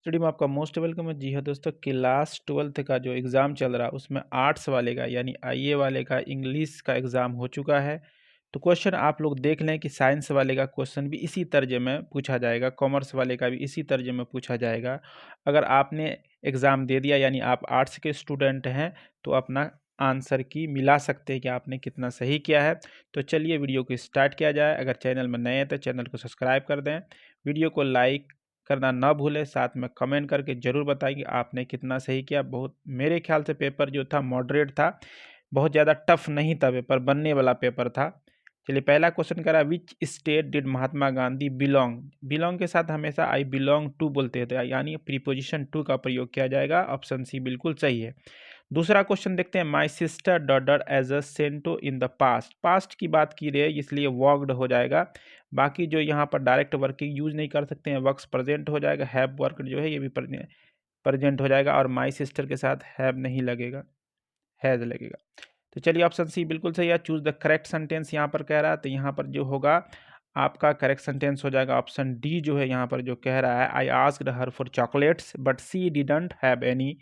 Study में आपका most welcome है। जी हाँ दोस्तों, क्लास 12th का जो एग्ज़ाम चल रहा है उसमें आर्ट्स वाले का यानी आईए वाले का इंग्लिश का एग्ज़ाम हो चुका है। तो क्वेश्चन आप लोग देख लें कि साइंस वाले का क्वेश्चन भी इसी तर्ज में पूछा जाएगा, कॉमर्स वाले का भी इसी तर्ज में पूछा जाएगा। अगर आपने एग्ज़ाम दे दिया यानी आप आर्ट्स के स्टूडेंट हैं तो अपना आंसर की मिला सकते हैं कि आपने कितना सही किया है। तो चलिए वीडियो को स्टार्ट किया जाए। अगर चैनल में नए हैं तो चैनल को सब्सक्राइब कर दें, वीडियो को लाइक करना ना भूलें, साथ में कमेंट करके ज़रूर बताएं कि आपने कितना सही किया। बहुत मेरे ख्याल से पेपर जो था मॉडरेट था, बहुत ज़्यादा टफ नहीं था, पेपर बनने वाला पेपर था। चलिए पहला क्वेश्चन करा, which state did Mahatma Gandhi belong. Belong के साथ हमेशा आई बिलोंग टू बोलते थे यानी प्रीपोजिशन टू का प्रयोग किया जाएगा। ऑप्शन सी बिल्कुल सही है। दूसरा क्वेश्चन देखते हैं, my sister daughter age a cento in the past. Past की बात की रही है इसलिए वर्कड हो जाएगा। बाकी जो यहाँ पर डायरेक्ट वर्किंग यूज नहीं कर सकते हैं, वर्क्स प्रेजेंट हो जाएगा। हैव वर्कड जो है ये भी प्रेजेंट हो जाएगा और माई सिस्टर के साथ हैव नहीं लगेगा, हैज लगेगा। तो चलिए ऑप्शन सी बिल्कुल सही है। चूज द करेक्ट सेंटेंस यहाँ पर कह रहा है, तो यहाँ पर जो होगा आपका करेक्ट सेंटेंस हो जाएगा ऑप्शन डी जो है यहाँ पर जो कह रहा है, I asked her for chocolates but C didn't have any.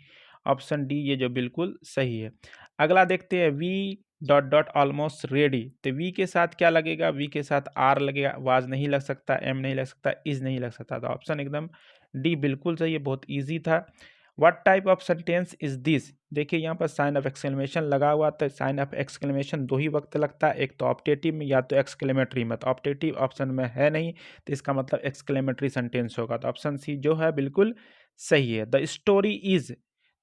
Option D ये जो बिल्कुल सही है। अगला देखते हैं, V dot dot almost ready. तो वी के साथ क्या लगेगा, वी के साथ आर लगेगा, वाज नहीं लग सकता, एम नहीं लग सकता, इज नहीं लग सकता। तो ऑप्शन एकदम डी बिल्कुल सही है, बहुत ईजी था। What type of sentence is this. देखिए यहाँ पर साइन ऑफ एक्सक्लेमेशन लगा हुआ था। साइन ऑफ एक्सक्लेमेशन दो ही वक्त लगता है, एक तो ऑप्टेटिव में या तो एक्सक्लेमेटरी में। तो ऑप्टेटिव ऑप्शन में है नहीं, तो इसका मतलब एक्सक्लेमेटरी सेंटेंस होगा। तो ऑप्शन सी जो है बिल्कुल सही है। द स्टोरी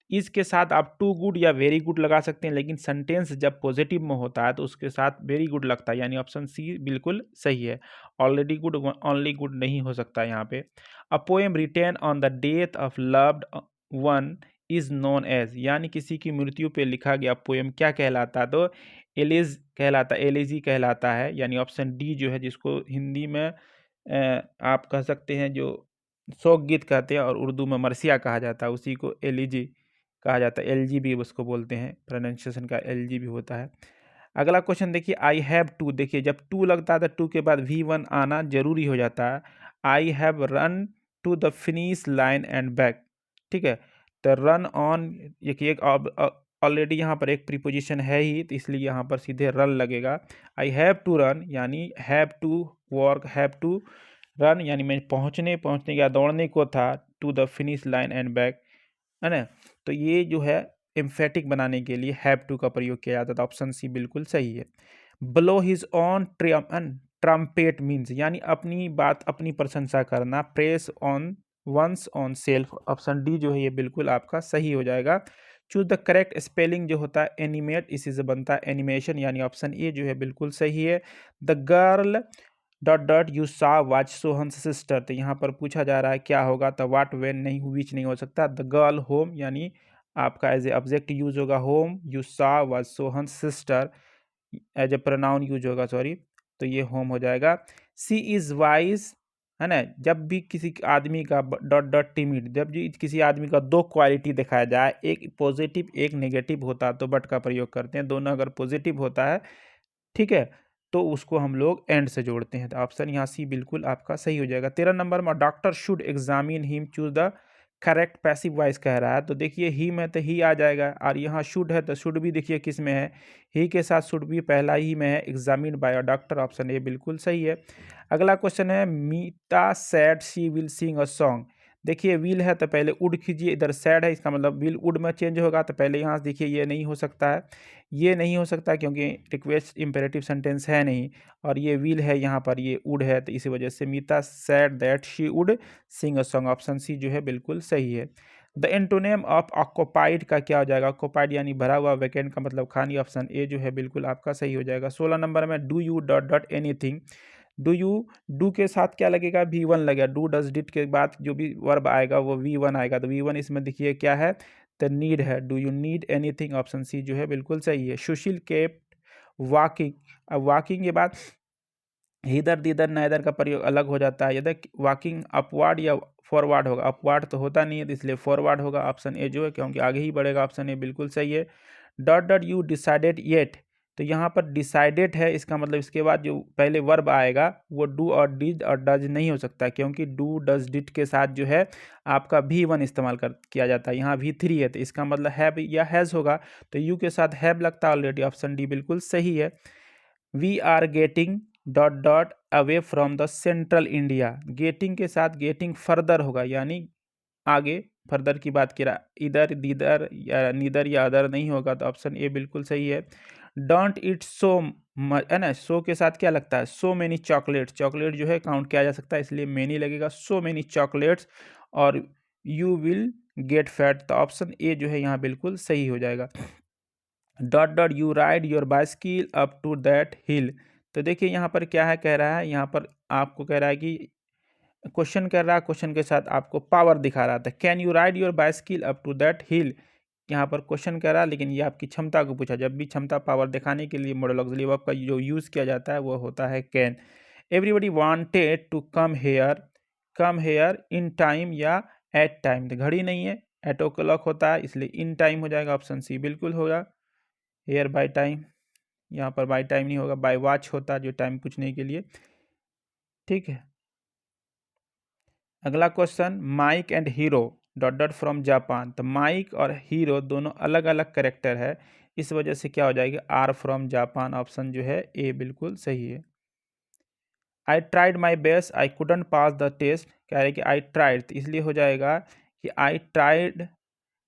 इज के साथ आप टू गुड या वेरी गुड लगा सकते हैं, लेकिन सेंटेंस जब पॉजिटिव में होता है तो उसके साथ वेरी गुड लगता है, यानी ऑप्शन सी बिल्कुल सही है। ऑलरेडी गुड ओनली गुड नहीं हो सकता यहाँ पे। A poem written on the death of loved one is known as, यानी किसी की मृत्यु पे लिखा गया पोएम क्या कहलाता है, तो एलिज कहलाता है, एलिजी कहलाता है। यानी ऑप्शन डी जो है, जिसको हिंदी में आप कह सकते हैं जो शोक गीत कहते हैं और उर्दू में मरसिया कहा जाता है, उसी को एलिजी कहा जाता है। एलजी भी उसको बोलते हैं, प्रोनाउंसिएशन का एलजी भी होता है। अगला क्वेश्चन देखिए, आई हैव टू। देखिए जब टू लगता है तो टू के बाद V1 आना जरूरी हो जाता है। I have run to the finish line and back. ठीक है, तो रन ऑन, देखिए ऑलरेडी यहाँ पर एक प्रीपोजिशन है ही, तो इसलिए यहाँ पर सीधे रन लगेगा। आई हैव टू रन यानी have to work, have to run यानी मैं पहुँचने या दौड़ने को था, to the finish line and back, है ना। तो ये जो है एम्फेटिक बनाने के लिए हैव टू का प्रयोग किया जाता था। ऑप्शन सी बिल्कुल सही है। Blow his on trumpet means, यानी अपनी बात अपनी प्रशंसा करना। Press on once on self. Option D जो है ये बिल्कुल आपका सही हो जाएगा। चूज द करेक्ट स्पेलिंग जो होता है एनिमेट, इसी से बनता है एनिमेशन, यानी ऑप्शन ए जो है बिल्कुल सही है। The girl dot dot you सा वाच सोहन्स सिस्टर। तो यहाँ पर पूछा जा रहा है क्या होगा, तो वाट वेन नहीं, विच नहीं हो सकता। द गर्ल होम, यानी आपका एज ए ऑब्जेक्ट यूज होगा whom. You saw was Sohan's sister as a pronoun use होगा, सॉरी, तो ये होम हो जाएगा। सी इज वाइज, है ना। जब भी किसी आदमी का डॉट डॉट टिमिड, जब भी किसी आदमी का दो क्वालिटी दिखाया जाए, एक पॉजिटिव एक नेगेटिव होता है तो बट का प्रयोग करते हैं। दोनों अगर पॉजिटिव होता है, ठीक है, तो उसको हम लोग एंड से जोड़ते हैं। तो ऑप्शन यहाँ सी बिल्कुल आपका सही हो जाएगा। 13 नंबर में, doctor should examine him, choose the correct passive voice कह रहा है। तो देखिए ही में तो ही आ जाएगा, और यहाँ शुड है तो शुड भी देखिए किस में है, ही के साथ शुड भी पहला ही में है, examine by a doctor. Option A बिल्कुल सही है। अगला क्वेश्चन है, Meeta said she will sing a song. देखिए विल है तो पहले उड कीजिए, इधर सैड है, इसका मतलब विल उड में चेंज होगा, तो पहले यहाँ से देखिए ये नहीं हो सकता है, ये नहीं हो सकता क्योंकि रिक्वेस्ट इंपेरेटिव सेंटेंस है नहीं, और ये विल है, यहाँ पर ये उड है, तो इसी वजह से Meeta said that she would sing a song. Option C जो है बिल्कुल सही है। द एंटोनेम ऑफ ऑक्योपाइड का क्या हो जाएगा, ऑक्योपाइड यानी भरा हुआ, वैकेंट का मतलब खाली। ऑप्शन ए जो है बिल्कुल आपका सही हो जाएगा। 16 नंबर में, do U dot dot anything. Do you, do के साथ क्या लगेगा, V1 लगेगा। डू डज डिड के बाद जो भी वर्ब आएगा वो V1 आएगा, तो V1 इसमें देखिए क्या है, तो नीड है। Do you need anything. Option C जो है बिल्कुल सही है। Sushil kept walking. अब वॉकिंग के बाद इधर दिधर नाइदर का प्रयोग अलग हो जाता है। यदि वॉकिंग अपवार्ड या फॉरवर्ड होगा, अपवार्ड तो होता नहीं है तो इसलिए फॉरवर्ड होगा। ऑप्शन ए जो है क्योंकि आगे ही बढ़ेगा, ऑप्शन ए बिल्कुल सही है। Dot dot you decided yet, तो यहाँ पर डिसाइडेड है, इसका मतलब इसके बाद जो पहले वर्ब आएगा वो डू और डिड और डज नहीं हो सकता, क्योंकि डू डज डिड के साथ जो है आपका V1 इस्तेमाल किया जाता है। यहाँ V3 है तो इसका मतलब हैव या हैज़ होगा, तो यू के साथ हैव लगता है ऑलरेडी। ऑप्शन डी बिल्कुल सही है। We are getting dot dot away from the central India. Getting के साथ गेटिंग फर्दर होगा, यानी आगे फर्दर की बात की रहा, इधर दीदर या नीदर या अदर नहीं होगा, तो ऑप्शन ए बिल्कुल सही है। डोंट इट सो मच है ना, सो के साथ क्या लगता है, सो मेनी चॉकलेट्स, चॉकलेट जो है काउंट किया जा सकता है इसलिए मेनी लगेगा, सो मेनी चॉकलेट्स। और यू विल गेट फैट, तो ऑप्शन ए जो है यहाँ बिल्कुल सही हो जाएगा। Dot dot you ride your bicycle up to that hill, तो देखिए यहाँ पर क्या है, कह रहा है यहाँ पर आपको कह रहा है कि क्वेश्चन कर रहा है, क्वेश्चन के साथ आपको पावर दिखा रहा था, can you ride your bicycle up to that hill. यहाँ पर क्वेश्चन कर रहा है लेकिन ये आपकी क्षमता को पूछा, जब भी क्षमता पावर दिखाने के लिए मॉडल ऑक्सिलरी वर्ब का जो यूज़ किया जाता है वो होता है can. Everybody wanted to come here in time या एट टाइम, तो घड़ी नहीं है, एट ओ क्लॉक होता है इसलिए इन टाइम हो जाएगा, ऑप्शन सी बिल्कुल होगा। हेयर बाय टाइम, यहाँ पर बाय टाइम नहीं होगा, बाय वॉच होता है जो टाइम पूछने के लिए, ठीक है। अगला question, Mike and Hiro dot dot from Japan, तो माइक और हीरो दोनों अलग अलग करेक्टर है, इस वजह से क्या हो जाएगी, आर फ्रॉम जापान, ऑप्शन जो है ए बिल्कुल सही है। I tried my best I couldn't pass the test, कह रहे कि आई ट्राइड, तो इसलिए हो जाएगा कि आई ट्राइड,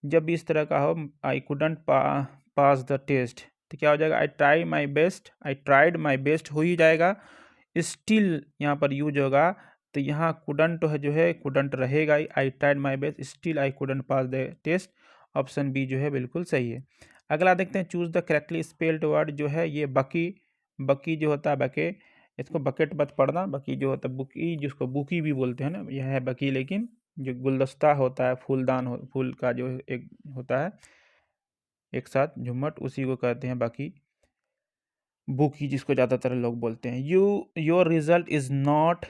जब भी इस तरह का हो, I couldn't pass the test, तो क्या हो जाएगा, आई ट्राइड माई बेस्ट हो ही जाएगा। स्टिल यहाँ पर यूज होगा, तो यहाँ कुडंट है जो है कुडंट रहेगा ही, I tried my best still I couldn't pass the test, option B जो है बिल्कुल सही है। अगला देखते हैं, choose the correctly spelled word, जो है ये बकी, बकी जो होता है बके, इसको बकेट मत पढ़ना, बकी जो होता है बुकी, जिसको बुकी भी बोलते हैं ना, यह है बकी, लेकिन जो गुलदस्ता होता है, फूलदान फूल का जो एक होता है एक साथ झुम्मट, उसी को कहते हैं बाकी, बुकी जिसको ज़्यादातर लोग बोलते हैं। Your result is not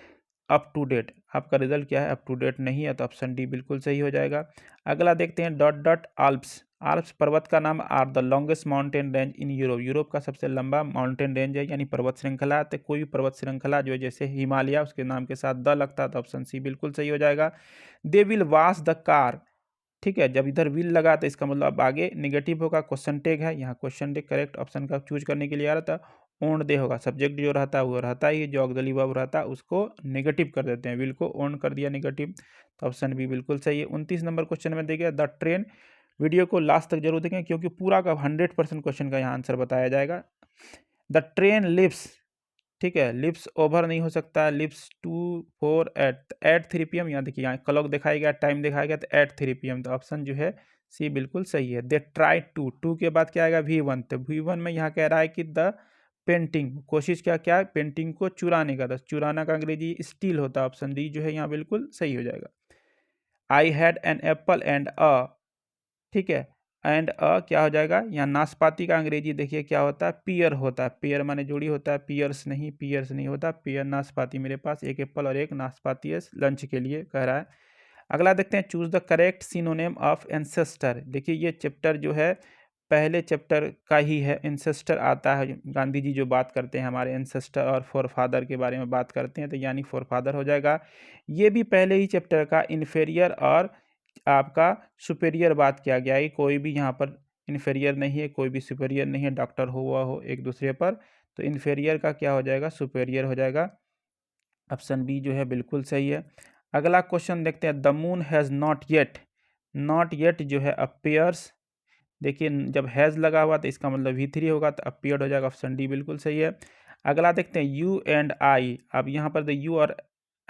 up to date, आपका रिजल्ट क्या है, अप टू डेट नहीं है, तो ऑप्शन डी बिल्कुल सही हो जाएगा। अगला देखते हैं, डॉट डॉट आल्प्स, आल्प्स पर्वत का नाम, are the longest mountain range in Europe, Europe का सबसे लंबा माउंटेन रेंज है, यानी पर्वत श्रृंखला, तो कोई भी पर्वत श्रृंखला जो है जैसे हिमालय उसके नाम के साथ द लगता है, तो ऑप्शन सी बिल्कुल सही हो जाएगा। They will wash the car, ठीक है, जब इधर विल लगा तो इसका मतलब अब आगे निगेटिव होगा, क्वेश्चन टैग है, यहाँ क्वेश्चन टैग करेक्ट ऑप्शन का चूज करने के लिए आ रहा था। ओन दे होगा, सब्जेक्ट जो रहता है वो रहता ही, जो ऑक्सिलरी वर्ब रहता है उसको नेगेटिव कर देते हैं, विल को ओन कर दिया नेगेटिव, तो ऑप्शन बी बिल्कुल सही है। 29 नंबर क्वेश्चन में देखिए, द ट्रेन, वीडियो को लास्ट तक जरूर देखें क्योंकि पूरा का 100% क्वेश्चन का यहाँ आंसर बताया जाएगा। द ट्रेन लिव्स, ठीक है, लिप्स ओवर नहीं हो सकता, लिप्स 2 4 एट 3 PM, यहाँ देखिए यहाँ क्लॉक दिखाया गया, टाइम दिखाया गया, तो एट 3 PM, तो ऑप्शन जो है सी बिल्कुल सही है। दे ट्राई टू के बाद क्या आएगा, V1, तो V1 में यहाँ कह रहा है कि द पेंटिंग, कोशिश क्या क्या है, पेंटिंग को चुराने का, तो चुराना का अंग्रेजी स्टील होता है, ऑप्शन डी जो है यहाँ बिल्कुल सही हो जाएगा। I had an apple and अ, ठीक है, एंड अ क्या हो जाएगा, यहाँ नाशपाती का अंग्रेजी देखिए क्या होता है, पियर होता है, पियर माने जोड़ी होता है, पियर्स नहीं होता, पियर नाशपाती, मेरे पास एक एप्पल और एक नाशपाती है लंच के लिए कह रहा है। अगला देखते हैं, choose the correct synonym of ancestor, देखिए ये चैप्टर जो है पहले चैप्टर का ही है, एंसेस्टर आता है, गांधी जी जो बात करते हैं हमारे एंसेस्टर और फोर फादर के बारे में बात करते हैं, तो यानी फोर फादर हो जाएगा। ये भी पहले ही चैप्टर का इन्फेरियर और आपका सुपेरियर बात किया गया है, कोई भी यहाँ पर इन्फेरियर नहीं है, कोई भी सुपेरियर नहीं है, डॉक्टर हुआ हो एक दूसरे पर, तो इन्फेरियर का क्या हो जाएगा, सुपेरियर हो जाएगा, ऑप्शन बी जो है बिल्कुल सही है। अगला क्वेश्चन देखते हैं, the moon has not yet जो है अपियर्स, देखिए जब हैज़ लगा हुआ तो इसका मतलब V3 होगा, तो अपियर्ड हो जाएगा, ऑप्शन डी बिल्कुल सही है। अगला देखते हैं, यू एंड आई, अब यहाँ पर यू और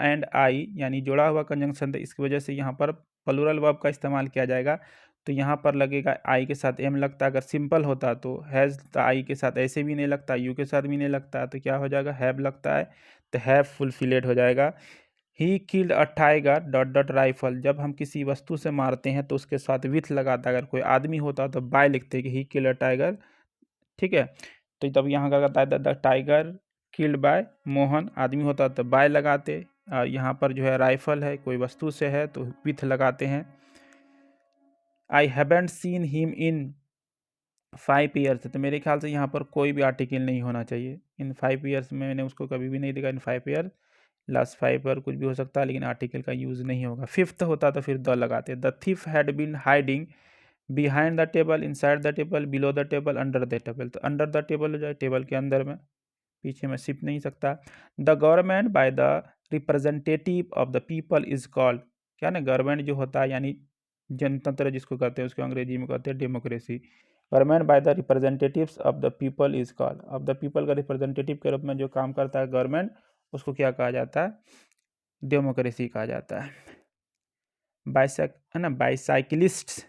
एंड आई यानी जोड़ा हुआ कंजंक्शन, तो इसकी वजह से यहाँ पर प्लूरल वर्ब का इस्तेमाल किया जाएगा, तो यहाँ पर लगेगा आई के साथ एम लगता, अगर सिंपल होता तो हैज़, तो आई के साथ ऐसे भी नहीं लगता, यू के साथ भी नहीं लगता, तो क्या हो जाएगा, हैव लगता है, तो हैव फुलफिलेड हो जाएगा। He killed a tiger dot dot rifle, जब हम किसी वस्तु से मारते हैं तो उसके साथ विथ लगाता, अगर कोई आदमी होता तो बाय लिखते कि ही किल्ड अ टाइगर, ठीक है, तो तब यहाँ का कहता है the tiger killed by Mohan, आदमी होता तो बाय लगाते, और यहाँ पर जो है राइफल है कोई वस्तु से है तो विथ लगाते हैं। I haven't seen him in 5 years है, तो मेरे ख्याल से यहाँ पर कोई भी आर्टिकल नहीं होना चाहिए। इन 5 ईयर्स में मैंने उसको कभी भी नहीं देखा। इन 5 ईयर, लास्ट 5 ईयर कुछ भी हो सकता है, लेकिन आर्टिकल का यूज़ नहीं होगा। फिफ्थ होता तो फिर द लगाते। The thief had been hiding behind the table, inside the table, below the table, under the table. तो अंडर द टेबल हो जाए, टेबल के अंदर में, पीछे में छिप नहीं सकता। The government by the representative of the people is called, क्या ना, गवर्नमेंट जो होता है यानी जनतंत्र जिसको कहते हैं, उसको अंग्रेजी में कहते हैं democracy. Government by the representatives of the people is called, of the people का रिप्रेजेंटेटिव के रूप में जो काम करता है गवर्नमेंट, उसको क्या कहा जाता है? डेमोक्रेसी कहा जाता है। बाइसाइक है ना, बाईसाइकिलिस्ट्स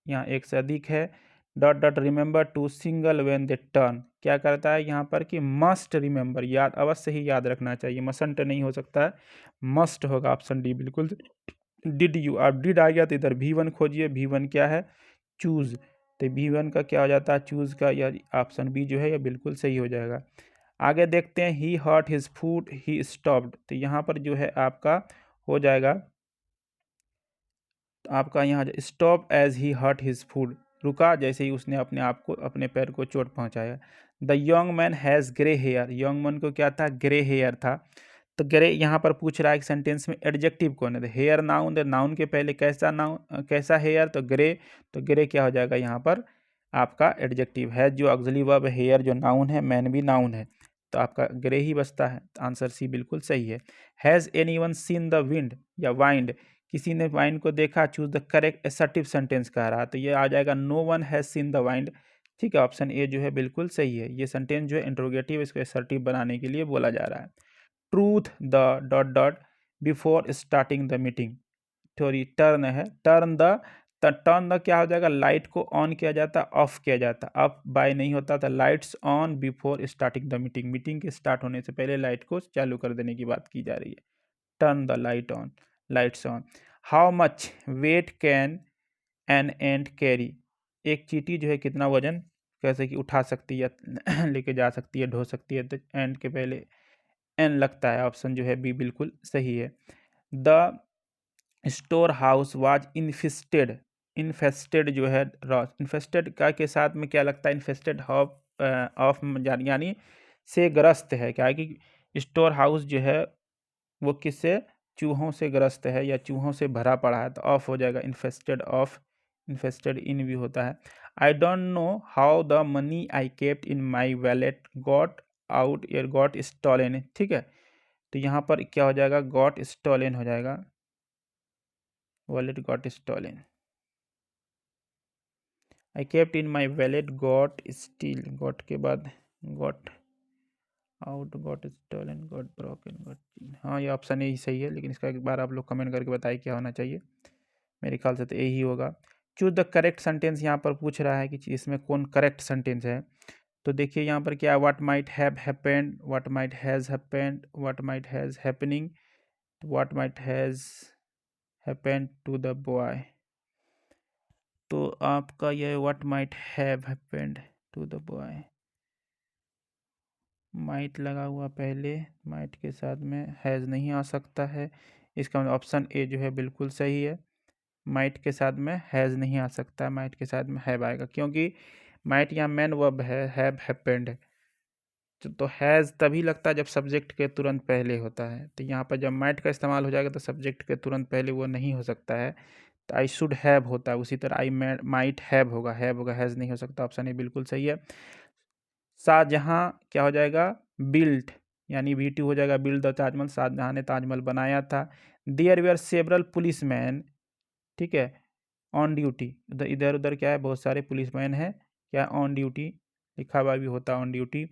यहाँ एक से अधिक है। Dot dot remember to signal when they turn, क्या करता है यहाँ पर कि मस्ट रिमेंबर, याद अवश्य ही याद रखना चाहिए, मसंट नहीं हो सकता है, मस्ट होगा। ऑप्शन डी बिल्कुल। डिड यू, अब डिड आ गया तो इधर V1 खोजिए। V1 क्या है? चूज। तो V1 का क्या हो जाता है? चूज का। यह ऑप्शन बी जो है यह बिल्कुल सही हो जाएगा। आगे देखते हैं। He hurt his food, he stopped, तो यहाँ पर जो है आपका हो जाएगा, तो आपका यहाँ stop as he hurt his foot, रुका जैसे ही उसने अपने आप को, अपने पैर को चोट पहुँचाया। The young man has grey hair, young man को क्या था? ग्रे हेयर था। तो ग्रे यहाँ पर पूछ रहा है कि सेंटेंस में एडजेक्टिव कौन है? हेयर नाउन, नाउन के पहले कैसा नाउन, कैसा हेयर? तो ग्रे। तो ग्रे क्या हो जाएगा यहाँ पर? आपका एडजेक्टिव है। जो ऑक्सिलरी वर्ब हेयर जो नाउन है, मैन भी नाउन है, तो आपका ग्रे ही बचता है। तो आंसर सी बिल्कुल सही है। Has anyone seen the wind या वाइंड, किसी ने वाइंड को देखा? Choose the correct assertive sentence कह रहा है, तो ये आ जाएगा no one has seen the wind. ठीक है, ऑप्शन ए जो है बिल्कुल सही है। ये सेंटेंस जो है इंट्रोगेटिव, इसको एसर्टिव बनाने के लिए बोला जा रहा है। Truth the dot dot before starting the meeting, थोड़ी टर्न है, टर्न द, टर्न द क्या हो जाएगा? लाइट को ऑन किया जाता है, ऑफ किया जाता है, ऑफ बाय नहीं होता था। Lights on before starting the meeting, meeting के स्टार्ट होने से पहले लाइट को चालू कर देने की बात की जा रही है। Turn the light on, lights on. How much weight can an ant carry, एक चींटी जो है कितना वजन कैसे कि उठा सकती है, लेके जा सकती है, ढो सकती है, तो एंड के पहले एन लगता है। ऑप्शन जो है बी बिल्कुल सही है। The store house was infested, infested जो है, इन्फेस्टेड का के साथ में क्या लगता है? इन्फेस्टेड ऑफ यानी से ग्रस्त है। क्या है कि स्टोर हाउस जो है वो किससे? चूहों से ग्रस्त है या चूहों से भरा पड़ा है, तो ऑफ हो जाएगा। इन्फेस्टेड ऑफ, इन्फेस्टेड इन भी होता है। I don't know how the money I kept in my wallet got out या गॉट स्टॉलन, ठीक है, तो यहाँ पर क्या हो जाएगा? गॉट स्टॉलन हो जाएगा, wallet got stolen. I kept in my wallet got steel, got के बाद got out, got stolen, got broken, got, हाँ ये ऑप्शन यही सही है, लेकिन इसका एक बार आप लोग कमेंट करके बताइए क्या होना चाहिए। मेरे ख्याल से तो यही होगा। चूज द करेक्ट सेंटेंस यहाँ पर पूछ रहा है कि इसमें कौन करेक्ट सेंटेंस है। तो देखिए यहाँ पर क्या, what might have happened, what might has happened, what might has happening, what might has happened to the boy. तो आपका यह what might have happened to the boy, might लगा हुआ पहले, माइट के साथ में हैज़ नहीं आ सकता है। इसका मतलब ऑप्शन ए जो है बिल्कुल सही है। माइट के साथ में हैज़ नहीं आ सकता, माइट के साथ में हैव आएगा, क्योंकि माइट यहाँ मैन वर्ब है, हैव हैपेंड है। तो हैज़ तभी लगता है जब सब्जेक्ट के तुरंत पहले होता है, तो यहाँ पर जब माइट का इस्तेमाल हो जाएगा तो सब्जेक्ट के तुरंत पहले वो नहीं हो सकता है, तो आई शुड हैव होता है। उसी तरह आई माइट हैव होगा, हैज़ नहीं हो सकता। ऑप्शन ए बिल्कुल सही है। शाहजहाँ क्या हो जाएगा? बिल्ट, यानी V2 हो जाएगा, बिल्ड द ताजमहल, शाहजहाँ ने ताजमहल बनाया था। There were several police man, ठीक है, ऑन ड्यूटी, इधर उधर क्या है, बहुत सारे पुलिसमैन हैं, क्या ऑन ड्यूटी, लिखा हुआ भी होता है on duty.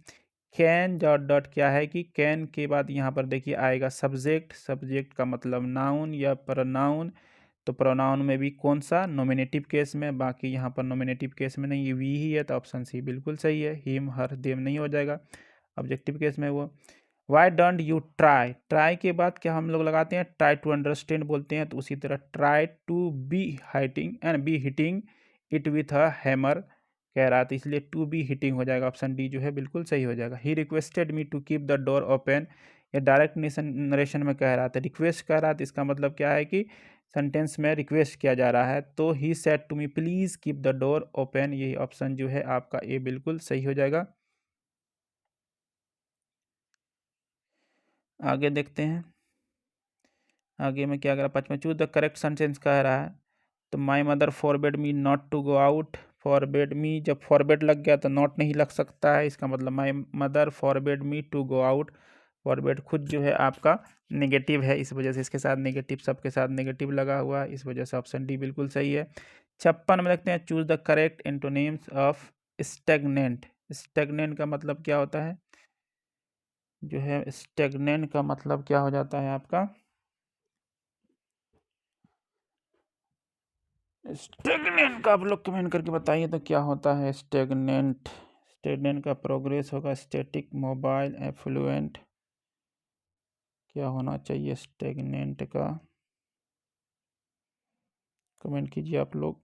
Can dot dot क्या है कि कैन के बाद यहाँ पर देखिए आएगा सब्जेक्ट, सब्जेक्ट का मतलब नाउन या प्रोनाउन, तो प्रोनाउन में भी कौन सा? नॉमिनेटिव केस में, बाकी यहाँ पर नॉमिनेटिव केस में नहीं, ये वी ही है, तो ऑप्शन सी बिल्कुल सही है। हिम हर देम नहीं हो जाएगा ऑब्जेक्टिव केस में वो। Why don't you try, try के बाद क्या हम लोग लगाते हैं? ट्राई टू अंडरस्टैंड बोलते हैं, तो उसी तरह try to be hitting and be hitting it with a hammer कह रहा था, इसलिए टू बी हिटिंग हो जाएगा। ऑप्शन डी जो है बिल्कुल सही हो जाएगा। He requested me to keep the door open, या डायरेक्ट नरेशन में कह रहा था, रिक्वेस्ट कह रहा था, इसका मतलब क्या है कि सेंटेंस में रिक्वेस्ट किया जा रहा है। तो he said to me please keep the door open, यही ऑप्शन जो है आपका ए बिल्कुल सही हो जाएगा। आगे देखते हैं, आगे में क्या करा, पाँचवा चूज द करेक्ट सेंटेंस कह रहा है। तो my mother forbade me not to go out, forbade me, जब फॉरबेड लग गया तो नॉट नहीं लग सकता है, इसका मतलब my mother forbade me to go out. Forbade खुद जो है आपका नेगेटिव है, इस वजह से इसके साथ नेगेटिव, सबके साथ नेगेटिव लगा हुआ है, इस वजह से ऑप्शन डी बिल्कुल सही है। 56 में देखते हैं, choose the correct antonyms of stagnant. Stagnant का मतलब क्या होता है, जो है स्टेगनेंट का मतलब क्या हो जाता है आपका, स्टेगनेंट का आप लोग कमेंट करके बताइए तो क्या होता है स्टेगनेंट। स्टेगनेंट का प्रोग्रेस होगा स्टैटिक, मोबाइल, एफ्लुएंट, क्या होना चाहिए स्टेगनेंट का, कमेंट कीजिए आप लोग।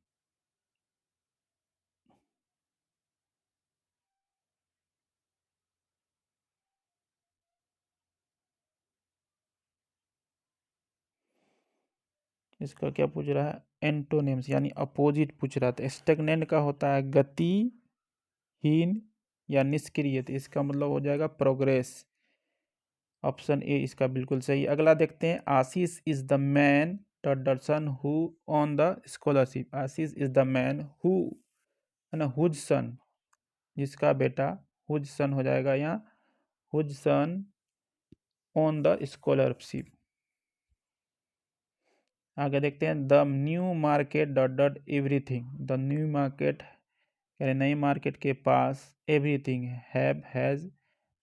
इसका क्या पूछ रहा है, एंटोनिम्स यानी अपोजिट पूछ रहा था। स्टेगनेंट का होता है गतिहीन या निष्क्रिय, तो इसका मतलब हो जाएगा प्रोग्रेस, ऑप्शन ए इसका बिल्कुल सही। अगला देखते हैं, Ashish is the man the son who on the scholarship. Ashish is the man who, है ना, हुज सन, जिसका बेटा, हुज सन हो जाएगा यहाँ, whose son on the scholarship. आगे देखते हैं, the new market dot dot everything, the new market यानी नई मार्केट के पास, everything have has,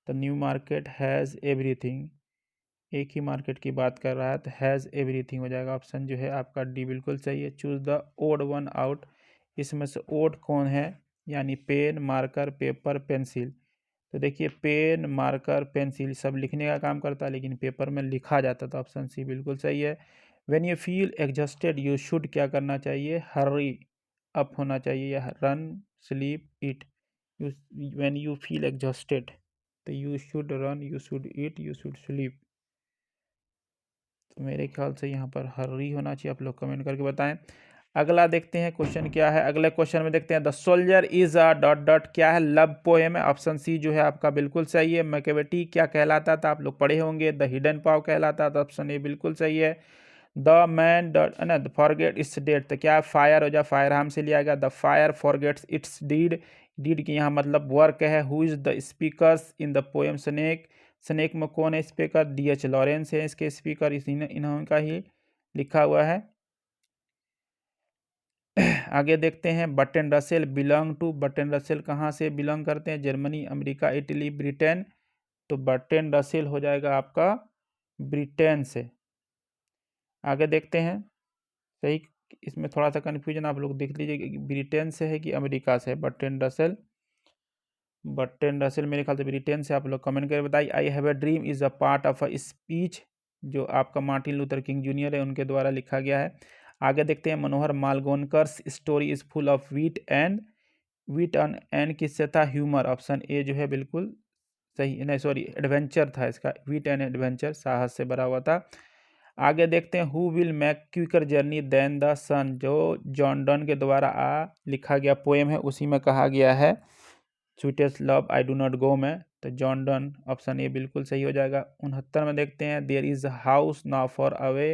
the new market has everything, एक ही मार्केट की बात कर रहा है तो हैज़ एवरीथिंग हो जाएगा, ऑप्शन जो है आपका डी बिल्कुल सही है। Choose the odd one out, इसमें से ओड कौन है, यानी पेन, मार्कर, पेपर, पेंसिल। तो देखिए पेन, मार्कर, पेंसिल सब लिखने का काम करता है, लेकिन पेपर में लिखा जाता, तो ऑप्शन सी बिल्कुल सही है। When you feel exhausted you should क्या करना चाहिए, हरी अप होना चाहिए, या run, sleep, eat. When you feel exhausted तो you should run, you should eat, you should sleep. तो मेरे ख्याल से यहाँ पर हरी होना चाहिए, आप लोग कमेंट करके बताएं। अगला देखते हैं क्वेश्चन क्या है, अगले क्वेश्चन में देखते हैं, the soldier is a dot dot, क्या है, लव पोएम है, ऑप्शन सी जो है आपका बिल्कुल सही है। मैकेवेटी क्या कहलाता था, आप लोग पढ़े होंगे, द हिडन पाव कहलाता था, ऑप्शन ए बिल्कुल सही है। द मैन डॉट, है ना, फॉरगेट इट्स डेट, तो क्या फायर हो जाए, फायर हम से लिया गया, the fire forgets its deed, deed की यहाँ मतलब वर्क है। Who is the speakers in the poem snake, snake में कौन है स्पीकर, डी.एच. लॉरेंस है इसके स्पीकर, इन्होंने ही लिखा हुआ है। आगे देखते हैं, Bertrand Russell belong to, Bertrand Russell कहाँ से बिलोंग करते हैं, जर्मनी, अमेरिका, इटली, ब्रिटेन। तो बर्ट्रैंड रसेल हो जाएगा आपका ब्रिटेन से। आगे देखते हैं, सही, इसमें थोड़ा सा कन्फ्यूजन आप लोग देख लीजिए कि ब्रिटेन से है कि अमेरिका से है बर्ट्रैंड रसेल। बर्ट्रैंड रसेल मेरे ख्याल से ब्रिटेन से, आप लोग कमेंट करके बताइए। I have a dream is a part of a speech, जो आपका मार्टिन लूथर किंग जूनियर है उनके द्वारा लिखा गया है। आगे देखते हैं, Manohar Malgonkar's story is full of wit and किससे था, ह्यूमर, ऑप्शन ए जो है बिल्कुल सही, नहीं सॉरी एडवेंचर था इसका, वीट एंड एडवेंचर, साहस से भरा हुआ था। आगे देखते हैं, who will make quicker journey than the sun, जो जॉन डन के द्वारा लिखा गया पोएम है, उसी में कहा गया है sweetest love I do not go में, तो जॉन डन, ऑप्शन ए बिल्कुल सही हो जाएगा। 69 में देखते हैं, there is house now far away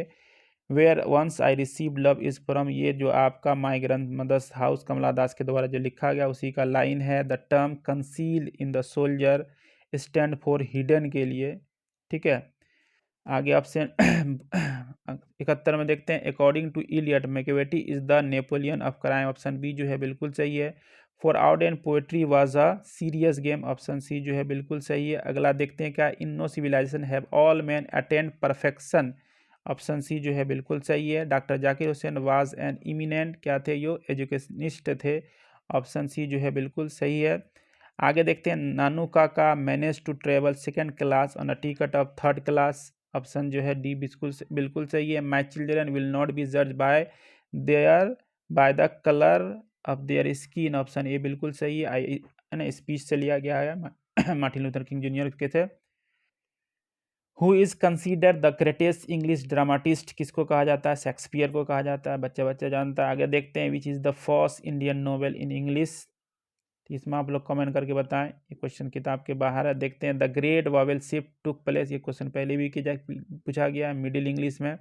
where once I receive love is from, ये जो आपका my grandmother's house Kamala Das के द्वारा जो लिखा गया उसी का लाइन है। The term conceal in the soldier stand for hidden के लिए, ठीक है। आगे ऑप्शन 71 में देखते हैं, according to Eliot Machiavelli is the Napoleon of crime, option B जो है बिल्कुल सही है। For out and poetry was a serious game, option C जो है बिल्कुल सही है। अगला देखते हैं, क्या in no civilization have all men attained perfection, option C जो है बिल्कुल सही है। Doctor Zakir Hussain was an eminent, क्या थे, यो एजुकेशनिस्ट थे, ऑप्शन सी जो है बिल्कुल सही है। आगे देखते हैं, Nanu Kaka manage to travel second class on a ticket of third class, option जो है डी बिल्कुल सही है। My children will not be जज by the colour of their skin, option A बिल्कुल सही है। है ना, स्पीच से लिया गया है, मार्टिन लूथर किंग जूनियर के थे। Who is consider the greatest English dramatist, किसको कहा जाता है? शेक्सपियर को कहा जाता है, बच्चा बच्चा जानता है। आगे देखते हैं, which is the first Indian novel in English, तो इसमें आप लोग कमेंट करके बताएं। ये क्वेश्चन किताब के बाहर है। देखते हैं, the great Wavell shift took place, ये क्वेश्चन पहले भी पूछा गया है मिडिल इंग्लिश में।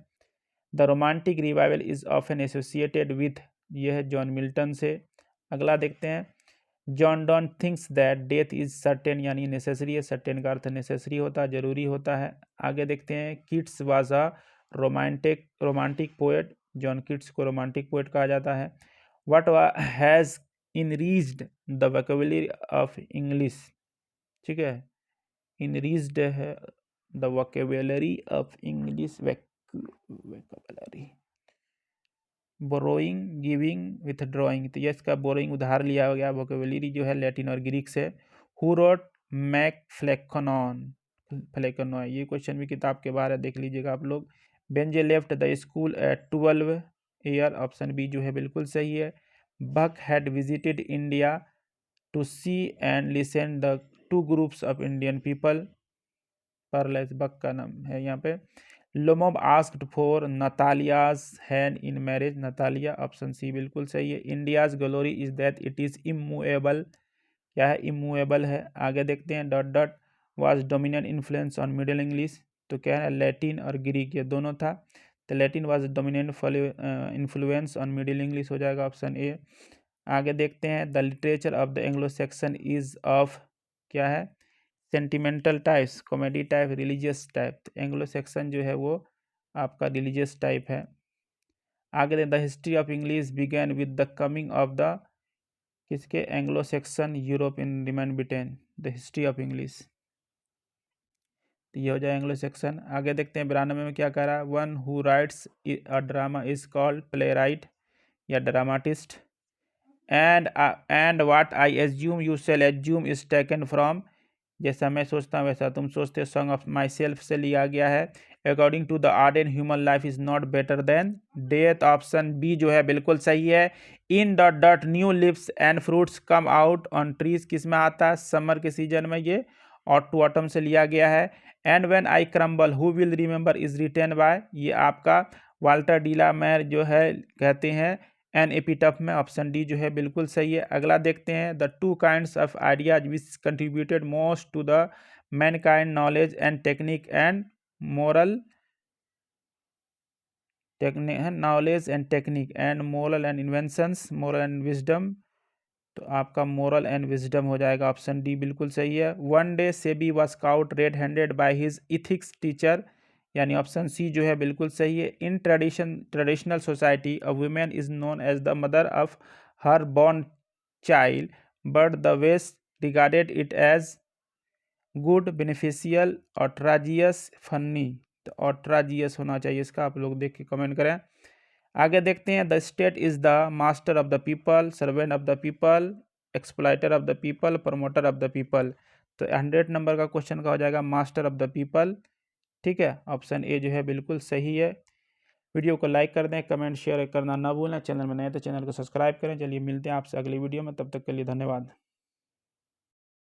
The romantic revival is often associated with, ये है जॉन मिल्टन से। अगला देखते हैं, John Donne thinks that death is certain, यानी नेसेसरी है, सर्टेन का अर्थ नेसेसरी होता है, जरूरी होता है। आगे देखते हैं, Keats was a romantic poet, John Keats को रोमांटिक पोएट कहा जाता है। What has enriched the vocabulary of English, ठीक है, इनरीच्ड है the vocabulary of English, vocabulary, borrowing, giving, withdrawing, तो ये इसका बोरोइंग उधार लिया गया, वोकेबुलरी जो है लैटिन और ग्रीक से। हु रोट मैक फ्लेकनॉय, ये क्वेश्चन भी किताब के बाहर है, देख लीजिएगा आप लोग। बेंजे left the school at 12 year, option B जो है बिल्कुल सही है। Buck had visited India to see and listen the two groups of Indian people, Pearl S Buck का नाम है यहाँ पे। Lomov asked for Natalia's hand in marriage, Natalia, option C बिल्कुल सही है। India's glory is that it is immovable, क्या है? इमूवेबल है। आगे देखते हैं, dot dot was dominant influence on middle English, तो क्या है? लैटिन और ग्रीक, ये दोनों था, तो Latin was dominant influence on middle English हो जाएगा, ऑप्शन ए। आगे देखते हैं, the literature of the Anglo Saxon is of, क्या है? Sentimental types, comedy type, religious type, तो एंग्लो सेक्शन जो है वो आपका रिलीजियस टाइप है। आगे the history of English begin with the coming of the, किसके? Anglo Saxon Europe in Roman Britain, the history of English, तो ये हो जाए एंग्लो सेक्शन। आगे देखते हैं 92 में क्या कह रहा है, one who writes a drama is called playwright या dramatist. And what I assume you shall assume is taken from, जैसा मैं सोचता हूँ वैसा तुम सोचते हो, सॉन्ग ऑफ माई सेल्फ से लिया गया है। According to the Arden human life is not better than death, option B जो है बिल्कुल सही है। In dot dot new leaves and fruits come out on trees, किस में आता है? समर के सीजन में, ये और टू ऑटम से लिया गया है। And when I crumble who will remember is written by, ये आपका वाल्टर डिलामेर जो है कहते हैं एन एपिटफ में, ऑप्शन डी जो है बिल्कुल सही है। अगला देखते हैं, the two kinds of ideas which contributed most to the mankind, knowledge and technique and moral, knowledge and technique and moral and inventions, moral and wisdom, तो आपका मोरल एंड विजडम हो जाएगा, ऑप्शन डी बिल्कुल सही है। One day Sebi was caught red handed by his ethics teacher, यानी option C जो है बिल्कुल सही है। In traditional society a women is known as the mother of her born child, but the west regarded it as good, beneficial, outrageous, funny, तो outrageous होना चाहिए इसका, आप लोग देख के कमेंट करें। आगे देखते हैं, the state is the master of the people, servant of the people, exploiter of the people, promoter of the people, तो 100 नंबर का क्वेश्चन का हो जाएगा मास्टर ऑफ द पीपल, ठीक है, ऑप्शन ए जो है बिल्कुल सही है। वीडियो को लाइक कर दें, कमेंट शेयर करना ना भूलें, चैनल में नए तो चैनल को सब्सक्राइब करें। चलिए मिलते हैं आपसे अगली वीडियो में, तब तक के लिए धन्यवाद।